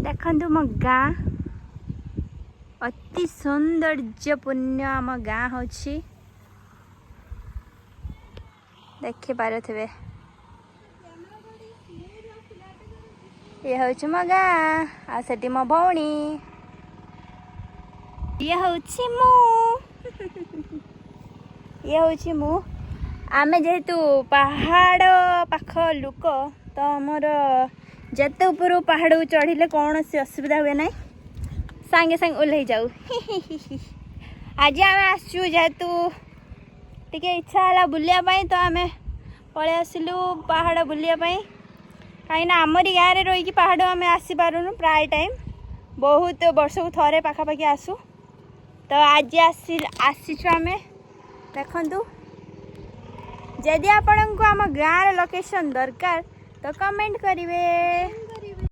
देखु मो गाँ अति सौंदर्यपूर्ण आम गाँ हूँ देखि पारे ये हूँ मो गाँ आटी मो भौणी ये हूँ ये हूँ मु आमे जेहेतु पहाड़ पाख लुक तो आमर जते ऊपर पहाड़ चढ़िले कौन सी असुविधा हुए ना सांगे सांगे ओल्ल जाऊ आज आम आसचु जेहेतु टिके इच्छा है बुलिया तो आम पलि आसिलु पहाड़ बुलिया कहीं आमरी गाँव में रही पहाड़ आम आसीपारूँ प्राय टाइम बहुत वर्ष को थरे पाखापाखि आसू तो आज आसीचु आम देखु जदि आपण को आम गाँव लोकेशन दरकार तो कमेंट करेंगे।